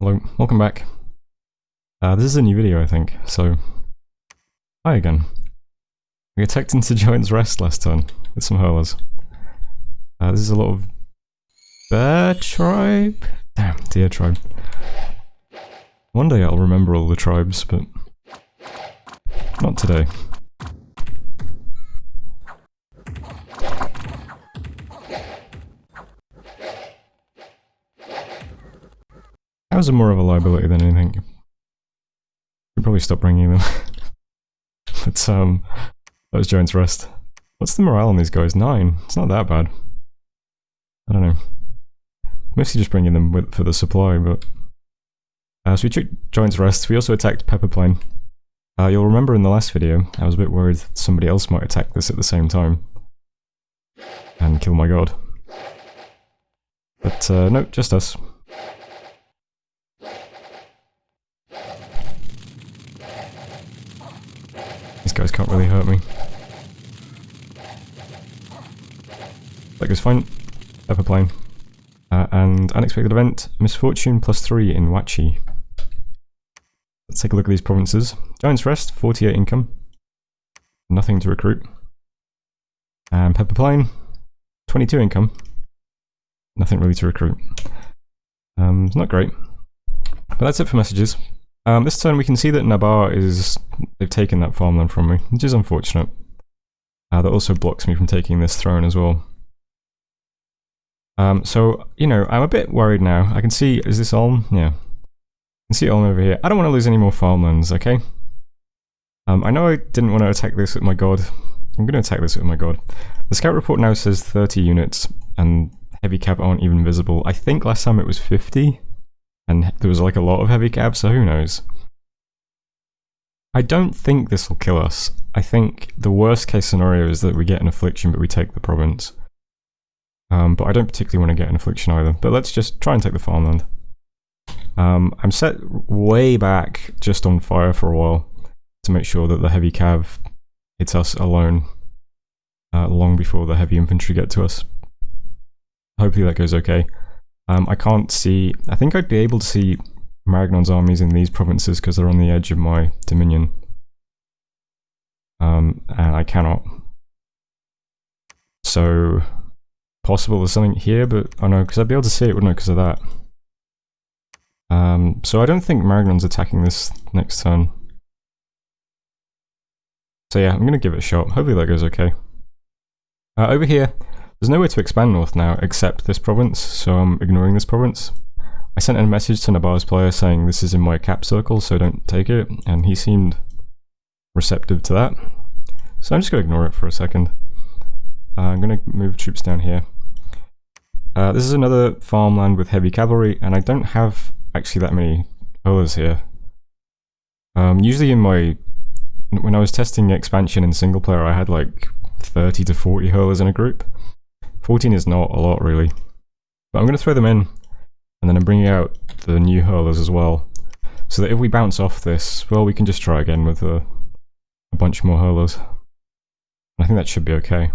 Hello, welcome back. This is a new video, I think, so hi again. We attacked into Giant's Rest last turn with some hurlers. This is a lot of bear tribe? Damn, deer tribe. One day I'll remember all the tribes, but not today. Cows are more of a liability than anything. Should probably stop bringing them. But that was Giant's Rest. What's the morale on these guys? 9. It's not that bad. I don't know. Mostly just bringing them for the supply, but... so we took Giant's Rest. We also attacked Pepper Plain. You'll remember in the last video, I was a bit worried somebody else might attack this at the same time. And kill my god. But no, just us. These guys can't really hurt me. That goes fine. Pepper Plain. And unexpected event, misfortune +3 in Wachi. Let's take a look at these provinces. Giant's Rest, 48 income. Nothing to recruit. And Pepper Plain, 22 income. Nothing really to recruit. It's not great. But that's it for messages. This turn we can see that Nabar they've taken that farmland from me, which is unfortunate. That also blocks me from taking this throne as well. So, you know, I'm a bit worried now. I can see, is this Ulm? Yeah. I can see Ulm over here. I don't want to lose any more farmlands, okay? I know I didn't want to attack this with my god. I'm going to attack this with my god. The scout report now says 30 units, and heavy cab aren't even visible. I think last time it was 50. And there was like a lot of heavy cab, so who knows. I don't think this will kill us. I think the worst case scenario is that we get an affliction but we take the province. But I don't particularly want to get an affliction either. But let's just try and take the farmland. I'm set way back just on fire for a while to make sure that the heavy cav hits us alone long before the heavy infantry get to us. Hopefully that goes okay. I can't see... I think I'd be able to see Maragnon's armies in these provinces because they're on the edge of my dominion. And I cannot. So... possible there's something here, but... oh no, because I'd be able to see it, wouldn't I, because of that. So I don't think Maragnon's attacking this next turn. So yeah, I'm going to give it a shot. Hopefully that goes okay. Over here... there's nowhere to expand north now except this province, so I'm ignoring this province. I sent a message to Nabar's player saying this is in my cap circle, so don't take it, and he seemed receptive to that. So I'm just going to ignore it for a second. I'm going to move troops down here. This is another farmland with heavy cavalry, and I don't have actually that many hurlers here. Usually when I was testing expansion in single player, I had like 30 to 40 hurlers in a group. 14 is not a lot, really. But I'm going to throw them in, and then I'm bringing out the new hurlers as well. So that if we bounce off this, well, we can just try again with a bunch more hurlers. I think that should be okay.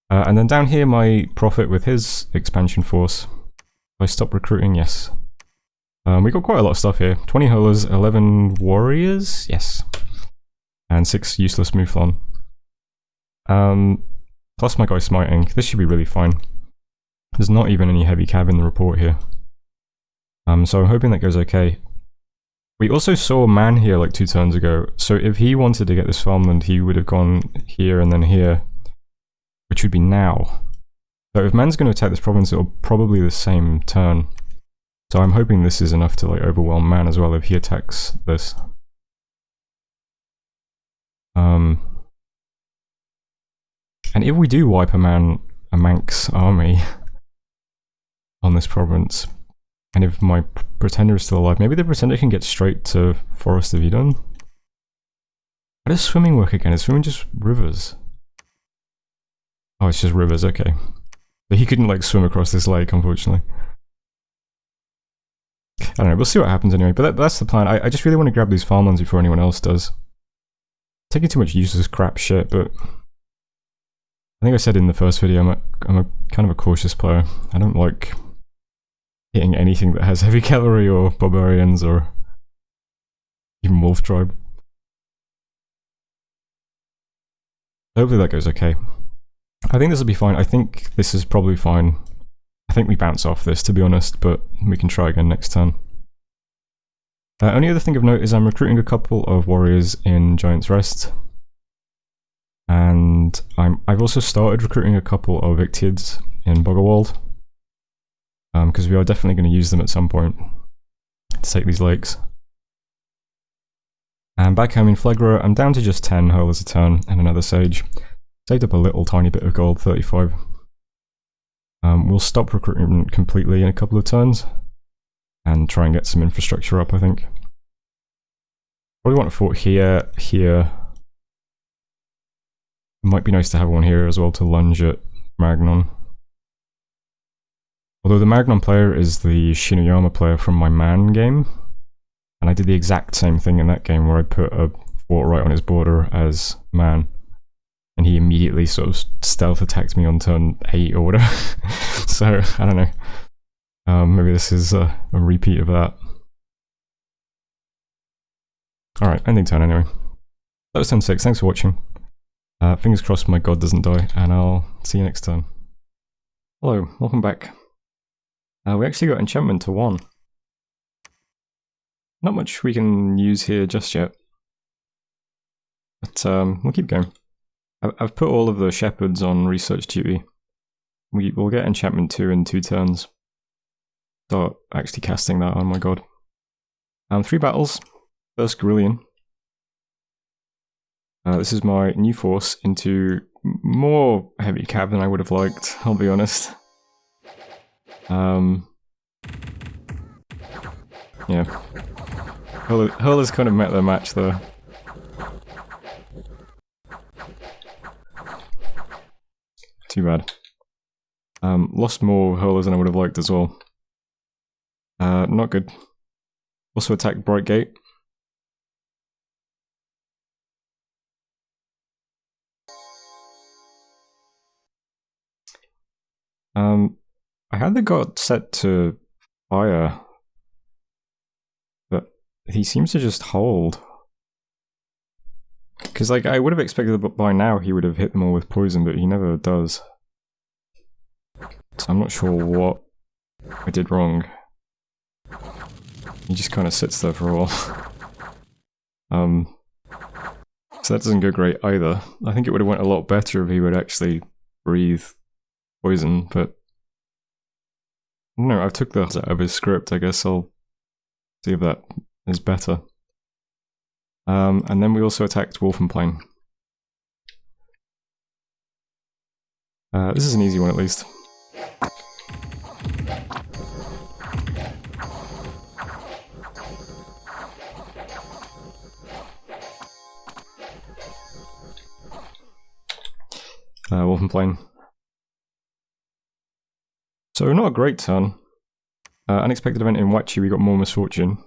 And then down here, my prophet with his expansion force. If I stop recruiting, yes. We got quite a lot of stuff here. 20 hurlers, 11 warriors, yes. And 6 useless mouflon. Plus my guy smiting. This should be really fine. There's not even any heavy cab in the report here. So I'm hoping that goes okay. We also saw a man here like 2 turns ago, so if he wanted to get this farmland, he would have gone here and then here, which would be now. So if man's going to attack this province, it'll probably the same turn. So I'm hoping this is enough to like overwhelm man as well if he attacks this. And if we do wipe a Manx army on this province, and if my pretender is still alive, maybe the pretender can get straight to Forest of Eden. How does swimming work again? Is swimming just rivers? Oh, it's just rivers, okay. But he couldn't like swim across this lake, unfortunately. I don't know, we'll see what happens anyway, but that's the plan. I just really want to grab these farmlands before anyone else does. Taking too much useless crap shit, but... I think I said in the first video, I'm a kind of a cautious player. I don't like hitting anything that has heavy cavalry or barbarians or even wolf tribe. Hopefully that goes okay. I think this will be fine. I think this is probably fine. I think we bounce off this, to be honest, but we can try again next turn. Only other thing of note is I'm recruiting a couple of warriors in Giant's Rest. And I've also started recruiting a couple of Ictids in Boggerwald. Because we are definitely going to use them at some point to take these lakes. And back home in Phlegra, I'm down to just 10 hurlers a turn and another sage. Saved up a little tiny bit of gold, 35. We'll stop recruitment completely in a couple of turns and try and get some infrastructure up, I think. Probably want a fort here, here. Might be nice to have one here as well to lunge at Magnon. Although the Magnon player is the Shinoyama player from my Man game. And I did the exact same thing in that game where I put a fort right on his border as Man. And he immediately sort of stealth attacked me on turn 8 or whatever. So, I don't know. Maybe this is a repeat of that. Alright, ending turn anyway. That was turn 6, thanks for watching. Fingers crossed my god doesn't die, and I'll see you next turn. Hello, welcome back. We actually got enchantment to 1. Not much we can use here just yet. But we'll keep going. I've put all of the shepherds on research duty. We'll get enchantment 2 in 2 turns. Start actually casting that, oh my god. 3 battles. First Guerrillian. This is my new force into more heavy cav than I would have liked, I'll be honest. Yeah. Hurlers kind of met their match there. Too bad. Lost more hurlers than I would have liked as well. Not good. Also attacked Brightgate. I had the god set to fire, but he seems to just hold. Because, like, I would have expected that by now he would have hit them all with poison, but he never does. So I'm not sure what I did wrong. He just kind of sits there for a while. So that doesn't go great either. I think it would have went a lot better if he would actually breathe poison, but no, I've took that out of his script. I guess I'll see if that is better. And then we also attacked Wolfenplain. This is an easy one at least. Wolfenplain. So not a great turn. Unexpected event in Wachi, we got more misfortune.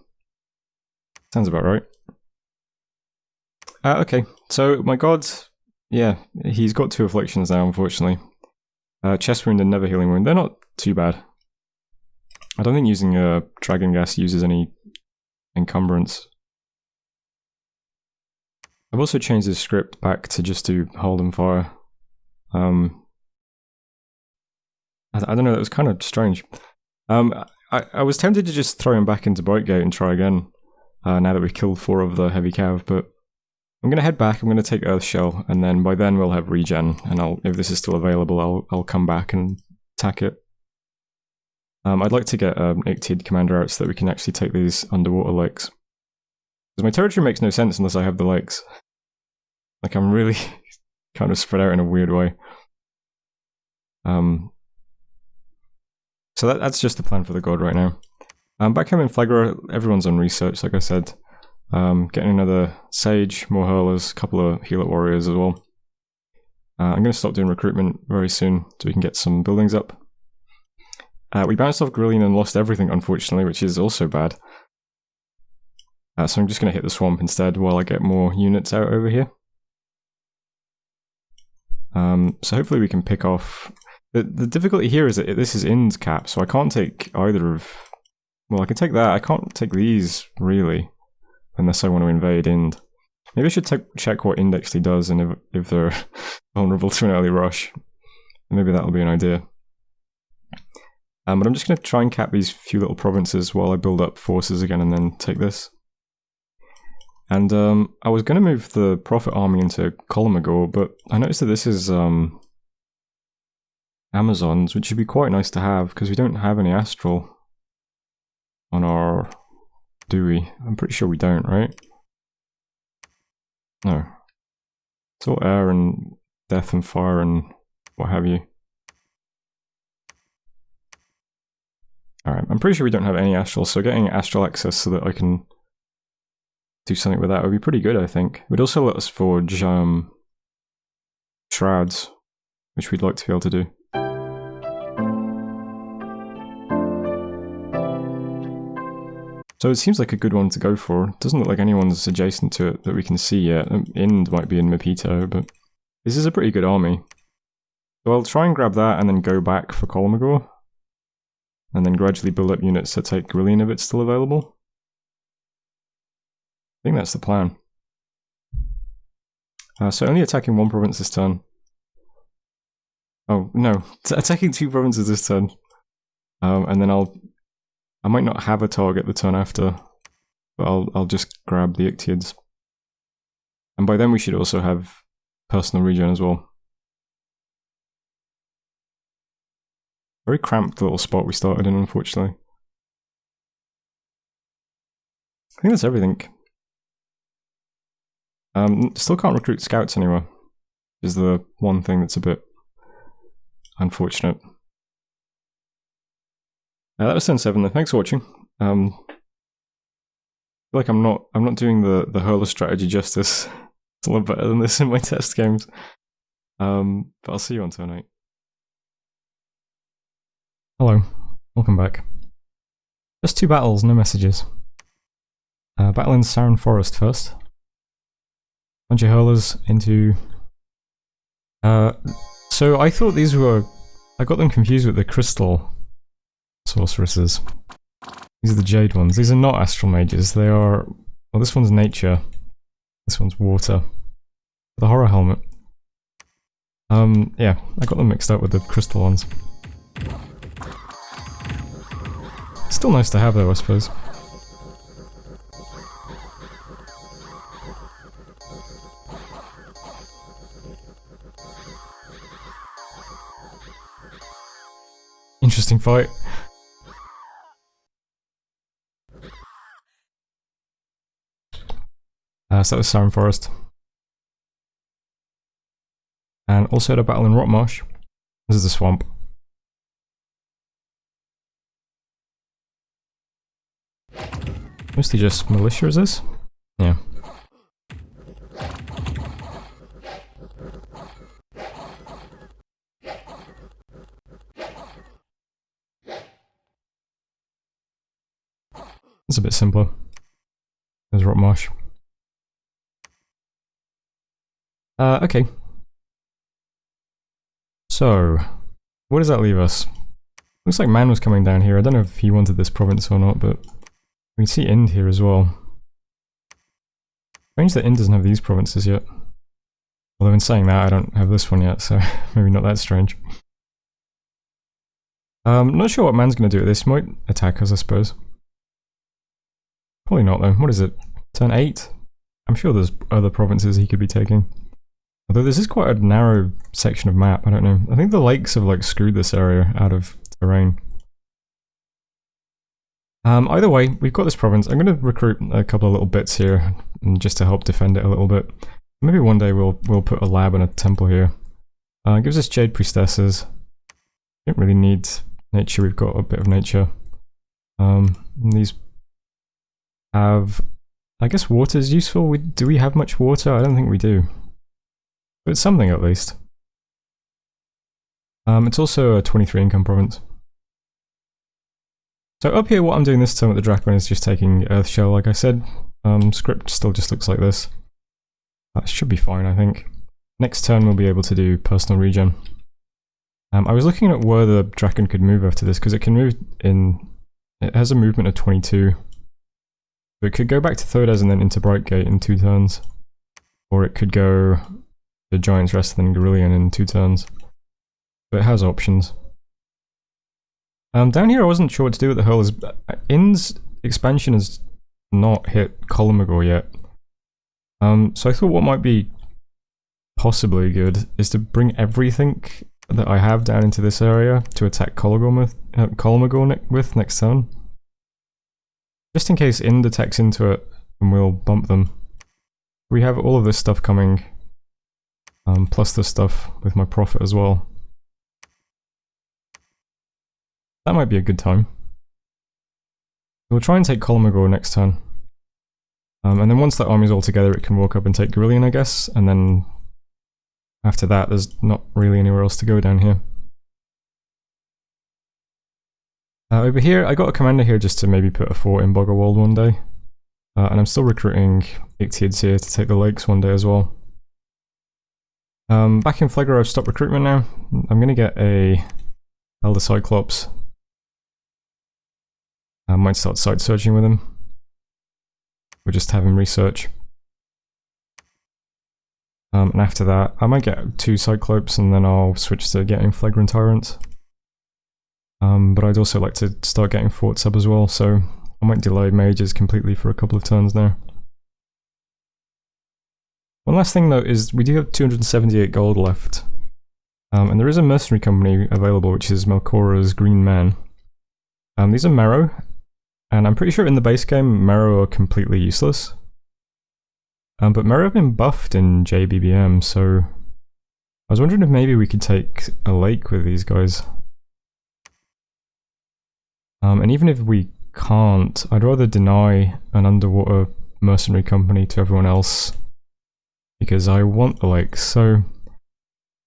Sounds about right. Okay, so my god, yeah, he's got 2 afflictions now, unfortunately. Chest wound and never healing wound, they're not too bad. I don't think using Dragon Gas uses any encumbrance. I've also changed his script back to just do hold and fire. I don't know, that was kind of strange. I was tempted to just throw him back into Brightgate and try again, now that we've killed 4 of the heavy cav, but I'm going to head back, I'm going to take Earthshell, and then by then we'll have regen, and if this is still available, I'll come back and attack it. I'd like to get Ictid commander out so that we can actually take these underwater lakes. Because my territory makes no sense unless I have the lakes. Like, I'm really kind of spread out in a weird way. So that's just the plan for the god right now. Back home in Phlegra, everyone's on research, like I said. Getting another Sage, more Hurlers, a couple of Healer Warriors as well. I'm going to stop doing recruitment very soon so we can get some buildings up. We bounced off Guerrillian and lost everything, unfortunately, which is also bad. So I'm just going to hit the swamp instead while I get more units out over here. So hopefully we can pick off... The difficulty here is that this is Ind's cap, so I can't take either of... Well, I can take that. I can't take these, really, unless I want to invade Ind. Maybe I should check what Ind actually does, and if they're vulnerable to an early rush. Maybe that'll be an idea. But I'm just going to try and cap these few little provinces while I build up forces again and then take this. And I was going to move the Prophet army into Colomagor, but I noticed that this is Amazons, which would be quite nice to have, because we don't have any Astral on our... Do we? I'm pretty sure we don't, right? No. It's all air and death and fire and what have you. Alright, I'm pretty sure we don't have any Astral, so getting Astral access so that I can do something with that would be pretty good, I think. It would also let us forge shrouds, which we'd like to be able to do. So it seems like a good one to go for. It doesn't look like anyone's adjacent to it that we can see yet. Ind might be in Mapito, but this is a pretty good army. So I'll try and grab that and then go back for Colomagor. And then gradually build up units to take Grillion if it's still available. I think that's the plan. So only attacking one province this turn. Oh, no. Attacking 2 provinces this turn. And then I might not have a target the turn after, but I'll just grab the Ictiads. And by then we should also have personal regen as well. Very cramped little spot we started in, unfortunately. I think that's everything. Still can't recruit scouts anywhere, is the one thing that's a bit unfortunate. That was turn 7 though. Thanks for watching. I feel like I'm not doing the hurler strategy justice. It's a lot better than this in my test games. But I'll see you on turn 8. Hello, welcome back. Just 2 battles, no messages. Battle in Saran Forest first. Bunch of hurlers into... so I thought these were... I got them confused with the crystal sorceresses. These are the jade ones. These are not astral mages. They are... Well, this one's nature. This one's water. The horror helmet. Yeah, I got them mixed up with the crystal ones. Still nice to have though, I suppose. Interesting fight. So that was Saran Forest. And also had a battle in Rotmarsh. This is the swamp. Mostly just militia, is this? Yeah. It's a bit simpler. There's Rotmarsh. Okay. So, where does that leave us? Looks like Man was coming down here. I don't know if he wanted this province or not, but we can see Ind here as well. Strange that Ind doesn't have these provinces yet. Although in saying that, I don't have this one yet, so maybe not that strange. Not sure what Man's going to do with this. He might attack us, I suppose. Probably not though. What is it? Turn 8? I'm sure there's other provinces he could be taking. Although this is quite a narrow section of map, I don't know. I think the lakes have like screwed this area out of terrain. Either way, we've got this province. I'm going to recruit a couple of little bits here just to help defend it a little bit. Maybe one day we'll put a lab and a temple here. It gives us Jade Priestesses. Don't really need nature, we've got a bit of nature. These have... I guess water is useful. Do we have much water? I don't think we do. But it's something at least. It's also a 23 income province. So up here what I'm doing this turn with the Dracoon is just taking Earthshell like I said. Script still just looks like this. That should be fine I think. Next turn we'll be able to do personal regen. I was looking at where the Draken could move after this, because it can move in... It has a movement of 22. So it could go back to Thodaz and then into Brightgate in 2 turns. Or it could go to Giant's Rest and then Gorillion in 2 turns. So it has options. Down here I wasn't sure what to do with the Hurlers. In's expansion has not hit Kolomogor yet. So I thought what might be possibly good is to bring everything that I have down into this area to attack Kolomogor with next turn. Just in case Ind attacks into it and we'll bump them. We have all of this stuff coming, plus the stuff with my Prophet as well. That might be a good time. We'll try and take Kolomogor next turn. And then once that army's all together, it can walk up and take Gorillion, I guess, and then after that, there's not really anywhere else to go down here. Over here, I got a commander here just to maybe put a fort in Boggerwald one day. And I'm still recruiting Ictiids here to take the lakes one day as well. Back in Phlegra, I've stopped recruitment now. I'm going to get a Elder Cyclops. I might start site searching with him. Or just have him research. And after that, I might get 2 Cyclopes and then I'll switch to getting Phlegra Tyrants. But I'd also like to start getting forts up as well, so I might delay mages completely for a couple of turns now. One last thing though is we do have 278 gold left. And there is a mercenary company available, which is Melchora's Green Men. These are Marrow, and I'm pretty sure in the base game Marrow are completely useless. But Marrow have been buffed in JBBM, so I was wondering if maybe we could take a lake with these guys. And even if we can't, I'd rather deny an underwater mercenary company to everyone else, because I want the lakes. So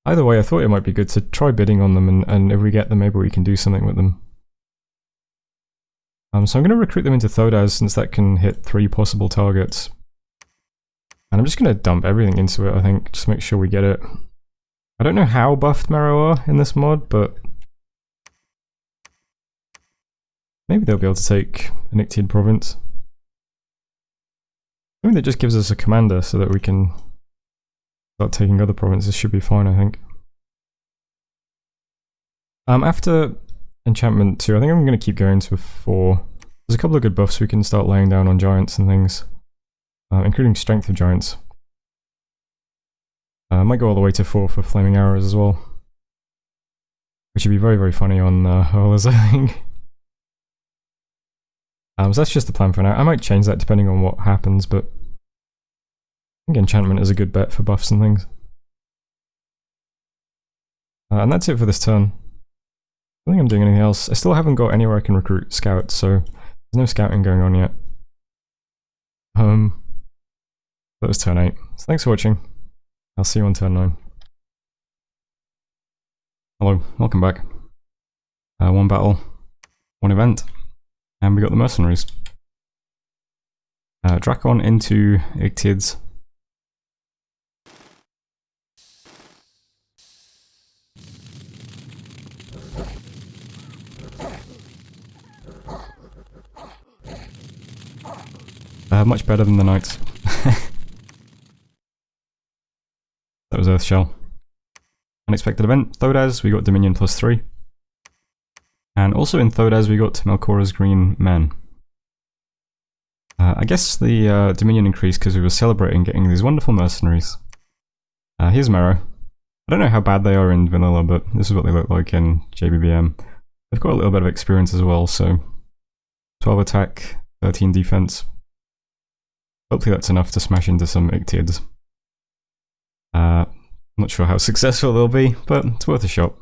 either way, I thought it might be good to try bidding on them, and if we get them, maybe we can do something with them. So I'm going to recruit them into Thodaz, since that can hit 3 possible targets. And I'm just going to dump everything into it, I think, just make sure we get it. I don't know how buffed Marrow are in this mod, but maybe they'll be able to take an Ictiid province. I think that just gives us a commander so that we can start taking other provinces. Should be fine, I think. After enchantment 2, I think I'm going to keep going to 4. There's a couple of good buffs we can start laying down on giants and things. Including strength of giants. I might go all the way to 4 for flaming arrows as well. Which would be very, very funny on hurlers, I think. So that's just the plan for now. I might change that depending on what happens, but I think enchantment is a good bet for buffs and things. And that's it for this turn. I don't think I'm doing anything else. I still haven't got anywhere I can recruit scouts, so there's no scouting going on yet. That was turn 8. So thanks for watching. I'll see you on turn 9. Hello, welcome back. 1 battle, 1 event, and we got the mercenaries. Drakon into Ictiids. Much better than the knights. That was Earthshell. Unexpected event, Thodaz, we got Dominion +3. And also in Thodaz we got Melchora's Green Men. I guess the Dominion increased because we were celebrating getting these wonderful mercenaries. Here's Marrow. I don't know how bad they are in vanilla, but this is what they look like in JBBM. They've got a little bit of experience as well, so 12 attack, 13 defense. Hopefully that's enough to smash into some Ictiids. Not sure how successful they'll be, but it's worth a shot.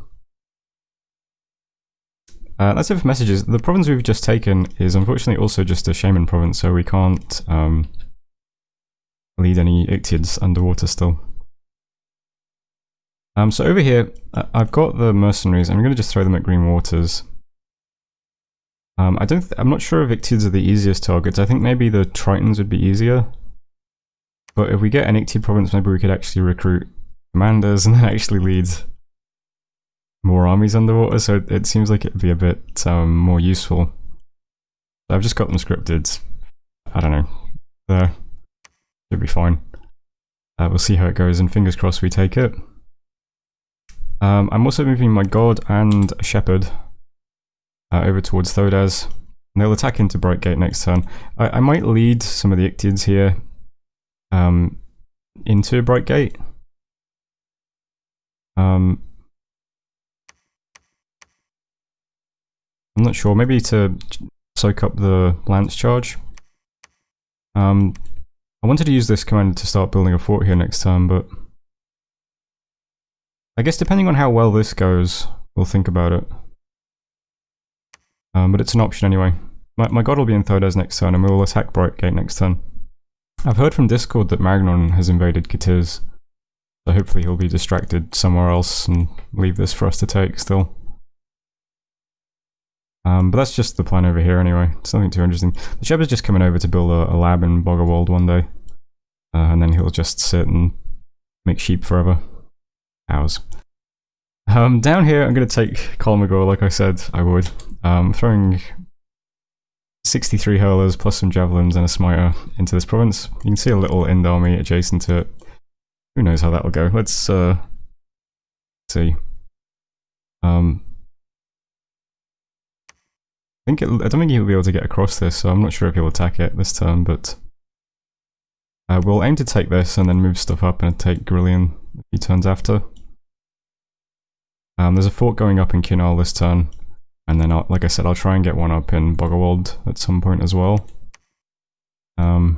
That's it for messages. The province we've just taken is unfortunately also just a Shaman province, so we can't lead any Ictiids underwater still. So over here, I've got the mercenaries. I'm going to just throw them at Green Waters. I'm not sure if Ictiids are the easiest targets. I think maybe the Tritons would be easier. But if we get an Ictiid province, maybe we could actually recruit commanders and then actually lead more armies underwater, so it seems like it'd be a bit more useful. I've just got them scripted. I don't know. There. Should be fine. We'll see how it goes, and fingers crossed we take it. I'm also moving my god and a shepherd over towards Thodas. And they'll attack into Brightgate next turn. I might lead some of the Ictids here into Brightgate. I'm not sure, maybe to soak up the lance charge. I wanted to use this commander to start building a fort here next turn, but I guess depending on how well this goes, we'll think about it. But it's an option anyway. My god will be in Thodas next turn, and we will attack Brightgate next turn. I've heard from Discord that Magnon has invaded Katiz, so hopefully he'll be distracted somewhere else and leave this for us to take still. But that's just the plan over here anyway. It's nothing too interesting. The shepherd's just coming over to build a lab in Boggerwald one day. And then he'll just sit and make sheep forever. Cows. Down here I'm going to take Colmagor like I said I would. Throwing 63 hurlers plus some javelins and a smiter into this province. You can see a little end army adjacent to it. Who knows how that'll go. Let's see. I don't think he'll be able to get across this, so I'm not sure if he'll attack it this turn, but we'll aim to take this and then move stuff up and take Grillion a few turns after. There's a fort going up in Kinal this turn, and then like I said, I'll try and get one up in Boggerwald at some point as well. Not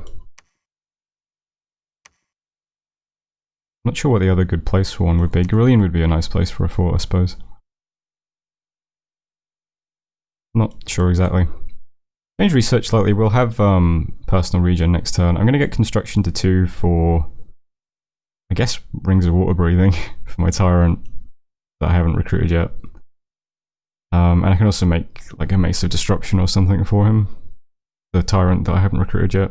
sure what the other good place for one would be. Grillion would be a nice place for a fort, I suppose. Not sure exactly. Change research slightly. We'll have personal regen next turn. I'm going to get construction to 2 for, I guess, rings of water breathing for my tyrant that I haven't recruited yet. And I can also make like a mace of disruption or something for him, the tyrant that I haven't recruited yet.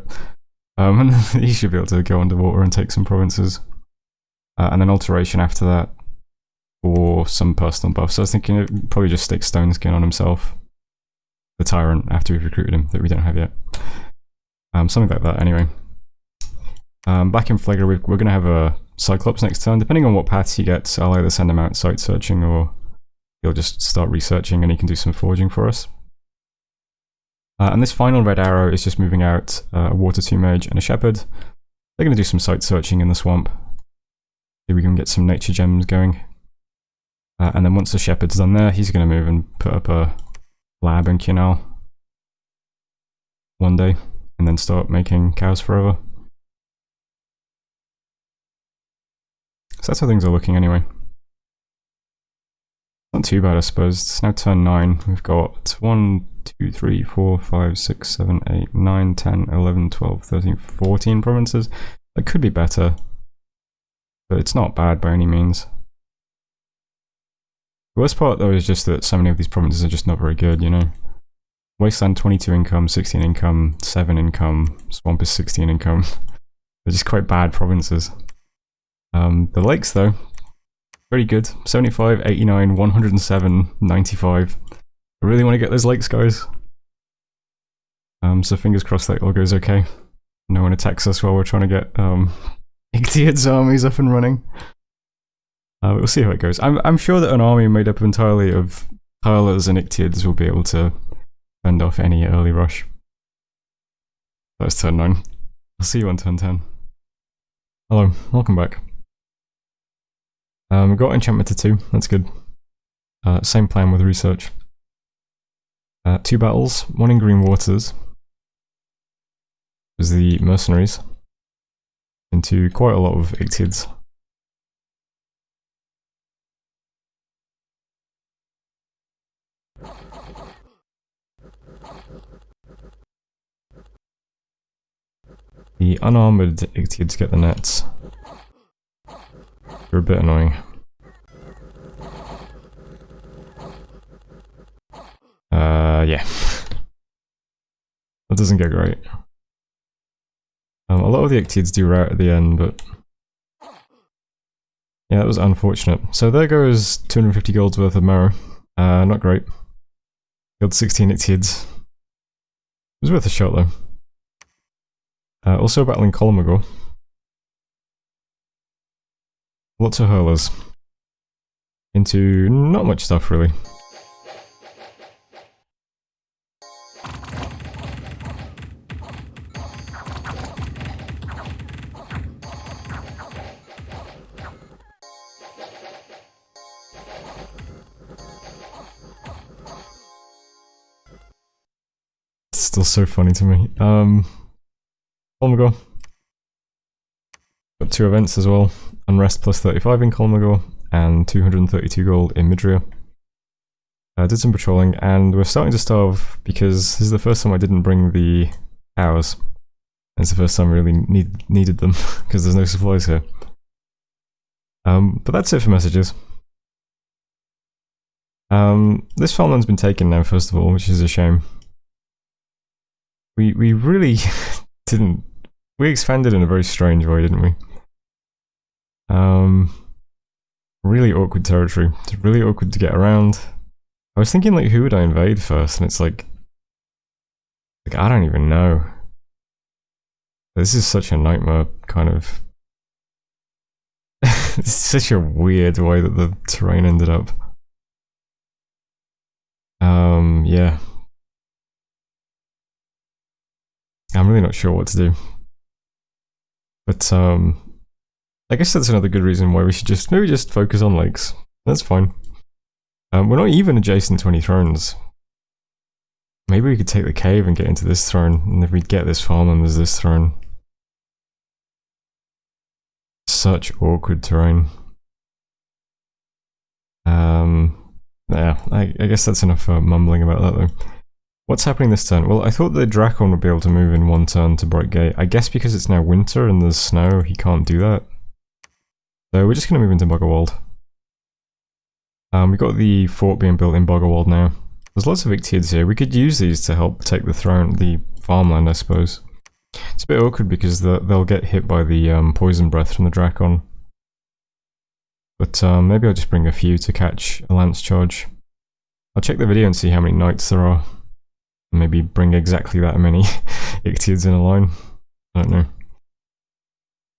And then he should be able to go underwater and take some provinces. And then alteration after that for some personal buffs. So I was thinking it'd probably just stick Stone Skin on himself, the tyrant, after we've recruited him, that we don't have yet. Something like that anyway. Back in Phlegra, we're going to have a Cyclops next turn. Depending on what paths he gets, I'll either send him out site searching or he'll just start researching and he can do some foraging for us. And this final red arrow is just moving out a Water Tomb Mage and a Shepherd. They're going to do some site searching in the swamp. See if we can get some nature gems going. And then once the Shepherd's done there, he's going to move and put up a lab in Kinal one day and then start making cows forever. So that's how things are looking anyway. Not too bad, I suppose. It's now turn 9. We've got 1, 2, 3, 4, 5, 6, 7, 8, 9, 10, 11, 12, 13, 14 provinces. That could be better, but it's not bad by any means. The worst part though is just that so many of these provinces are just not very good, you know. Wasteland 22 income, 16 income, 7 income, Swamp is 16 income. They're just quite bad provinces. The lakes though, very good. 75, 89, 107, 95. I really want to get those lakes, guys. So fingers crossed that all goes okay. No one attacks us while we're trying to get Ictiod's armies up and running. We'll see how it goes. I'm sure that an army made up entirely of hurlers and Ictiods will be able to fend off any early rush. That's turn 9. I'll see you on turn 10. Hello, welcome back. We've got enchantment to 2, that's good. Same plan with research. 2 battles, one in Green Waters. There's the Mercenaries. Into quite a lot of Ictids. The unarmoured Ictids get the nets. They're a bit annoying. Yeah. That doesn't get great. A lot of the Ictids do rout at the end, but Yeah, that was unfortunate. So there goes 250 gold's worth of mirror. Not great. Killed 16 Ictiids. It was worth a shot though. Also battling Corbeau. Lots of hurlers. Into not much stuff really. It's still so funny to me. Corbeau. Got 2 events as well. Unrest plus 35 in Corbeau and 232 gold in Midria. Did some patrolling and we're starting to starve because this is the first time I didn't bring the cows. It's the first time I really needed them because there's no supplies here. But that's it for messages. This farmland's been taken now, first of all, which is a shame. We really didn't. We expanded in a very strange way, didn't we? Really awkward territory. It's really awkward to get around. I was thinking like, who would I invade first? And it's like I don't even know. This is such a nightmare, kind of. It's such a weird way that the terrain ended up. Yeah. I'm really not sure what to do. But, I guess that's another good reason why we should maybe just focus on lakes. That's fine. We're not even adjacent to any thrones. Maybe we could take the cave and get into this throne, and if we get this farmland, there's this throne. Such awkward terrain. Yeah, I guess that's enough mumbling about that though. What's happening this turn? Well, I thought the Drakon would be able to move in 1 turn to Brightgate. I guess because it's now winter and there's snow, he can't do that. So we're just going to move into Boggerwald. We've got the fort being built in Boggerwald now. There's lots of Ictiids here. We could use these to help take the throne, the farmland, I suppose. It's a bit awkward because they'll get hit by the poison breath from the Drakon. But maybe I'll just bring a few to catch a lance charge. I'll check the video and see how many knights there are. Maybe bring exactly that many Ictiids in a line. I don't know.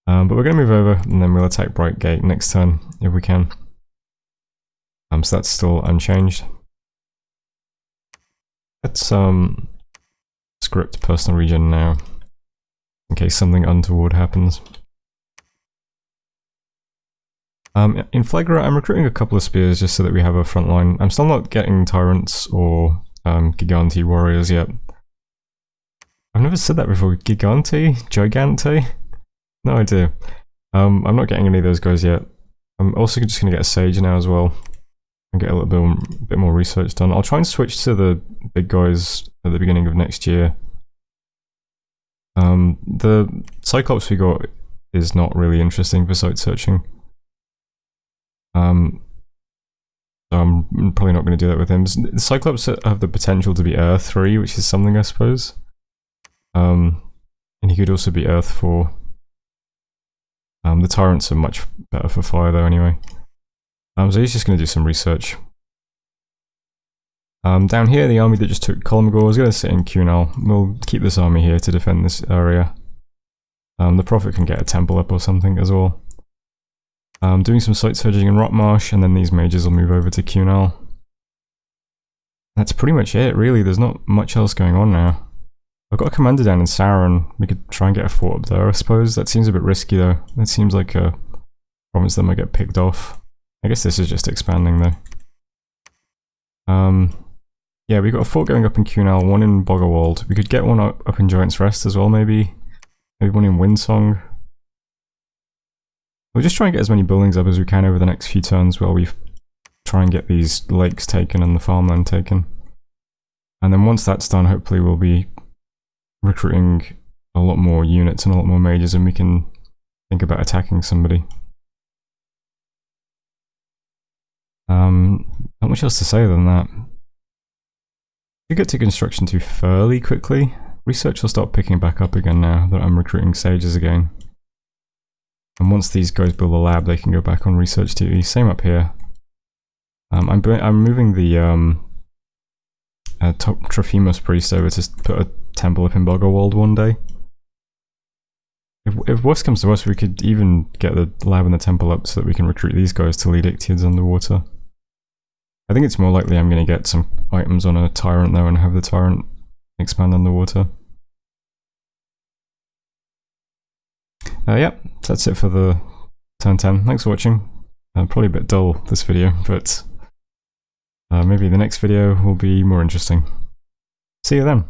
But we're going to move over and then we'll attack Brightgate next turn if we can. So that's still unchanged. Let's script personal region now in case something untoward happens. In Phlegra, I'm recruiting a couple of spears just so that we have a front line. I'm still not getting tyrants or Gigante warriors yet. I've never said that before. Gigante? Gigante? No idea. I'm not getting any of those guys yet. I'm also just going to get a sage now as well. And get a little bit more research done. I'll try and switch to the big guys at the beginning of next year. The Cyclops we got is not really interesting for site searching. So I'm probably not going to do that with him. The Cyclops have the potential to be Earth 3, which is something I suppose. And he could also be Earth 4. The Tyrants are much better for fire though anyway. So he's just going to do some research. Down here, the army that just took Corbeau is going to sit in Cunal. We'll keep this army here to defend this area. The Prophet can get a temple up or something as well. Doing some site searching in Rockmarsh, and then these mages will move over to Cunal. That's pretty much it, really. There's not much else going on now. I've got a commander down in Sauron. We could try and get a fort up there, I suppose. That seems a bit risky, though. That seems like a province that might get picked off. I guess this is just expanding, though. Yeah, we've got a fort going up in Cunal, one in Boggerwald. We could get one up in Giant's Rest as well, maybe. Maybe one in Windsong. We'll just try and get as many buildings up as we can over the next few turns while we try and get these lakes taken and the farmland taken. And then once that's done, hopefully we'll be recruiting a lot more units and a lot more mages, and we can think about attacking somebody. Not much else to say than that. We get to construction 2 fairly quickly. Research will start picking back up again now that I'm recruiting sages again. And once these guys build a lab, they can go back on research duty. Same up here. I'm moving the Trophimus priest over to put a temple up in Boggerwald one day. If worst comes to worst, we could even get the lab and the temple up so that we can recruit these guys to lead Ictiads underwater. I think it's more likely I'm going to get some items on a Tyrant though and have the Tyrant expand underwater. Yep, that's it for the turn 10. Thanks for watching. Probably a bit dull, this video, but maybe the next video will be more interesting. See you then.